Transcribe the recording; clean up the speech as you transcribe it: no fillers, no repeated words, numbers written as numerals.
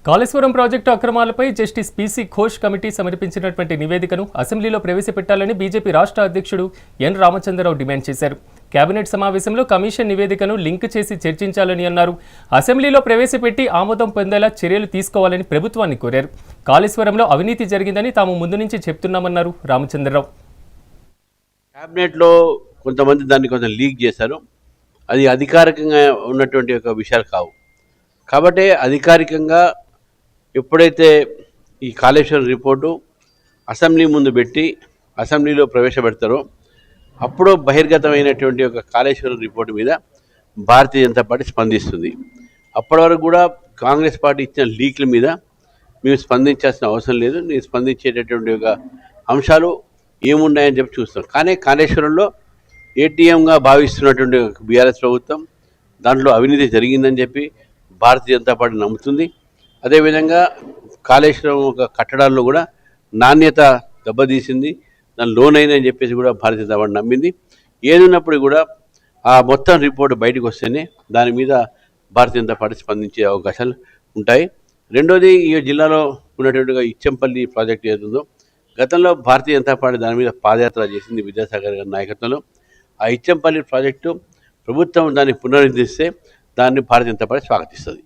Kaleshwaram project అక్రమాలపై justice PC Ghosh committee సమర్పించినటువంటి నివేదికను అసెంబ్లీలో ప్రవేశపెట్టాలని బీజేపీ రాష్ట్ర అధ్యక్షుడు ఎన్ రామచంద్రరావు డిమాండ్ చేశారు. కేబినెట్ సమావేశంలో కమిషన్ నివేదికను లింక్ చేసి చర్చించాలని అన్నారు. అసెంబ్లీలో ప్రవేశపెట్టి ఆమోదం పొందేలా చర్యలు తీసుకోవాలని ప్రభుత్వాన్ని కోరారు. కాళేశ్వరంలో అవినీతి జరిగిందని తాము ముందు నుంచి చెప్తున్నామన్నారు రామచంద్రరావు. కేబినెట్లో కొంతమంది దాన్ని కొంచెం లీక్ చేశారు. అది అధికారికంగా ఉన్నటువంటి ఒక విషయాలు కావు. కాబట్టి అధికారికంగా ఎప్పుడైతే ఈ కాళేశ్వరం రిపోర్టు అసెంబ్లీ ముందు పెట్టి అసెంబ్లీలో ప్రవేశపెడతారో అప్పుడు బహిర్గతమైనటువంటి ఒక కాళేశ్వరం రిపోర్టు మీద భారతీయ జనతా పార్టీ స్పందిస్తుంది. అప్పటి వరకు కూడా కాంగ్రెస్ పార్టీ ఇచ్చిన లీక్ల మీద మేము స్పందించాల్సిన అవసరం లేదు. నేను స్పందించేటటువంటి ఒక అంశాలు ఏమున్నాయని చెప్పి చూస్తాం. కానీ కాళేశ్వరంలో ఏటీఎంగా భావిస్తున్నటువంటి బీఆర్ఎస్ ప్రభుత్వం దాంట్లో అవినీతి జరిగిందని చెప్పి భారతీయ జనతా పార్టీ నమ్ముతుంది. అదేవిధంగా కాళేశ్వరం ఒక కట్టడాల్లో కూడా నాణ్యత దెబ్బతీసింది, దాని లోన్ అయిందని చెప్పేసి కూడా భారతీయ జనతా పార్టీ నమ్మింది. ఏదున్నప్పుడు కూడా ఆ మొత్తం రిపోర్టు బయటకు వస్తేనే దాని మీద భారతీయ జనతా పార్టీ స్పందించే అవకాశాలు ఉంటాయి. రెండోది, ఈ జిల్లాలో ఉన్నటువంటిగా ఇచ్చంపల్లి ప్రాజెక్టు ఏదుందో గతంలో భారతీయ జనతా పార్టీ దాని మీద పాదయాత్ర చేసింది విద్యాసాగర్ గారి నాయకత్వంలో. ఆ ఇచ్చంపల్లి ప్రాజెక్టు ప్రభుత్వం దాన్ని పునరుద్ధరిస్తే దాన్ని భారతీయ జనతా పార్టీ స్వాగతిస్తుంది.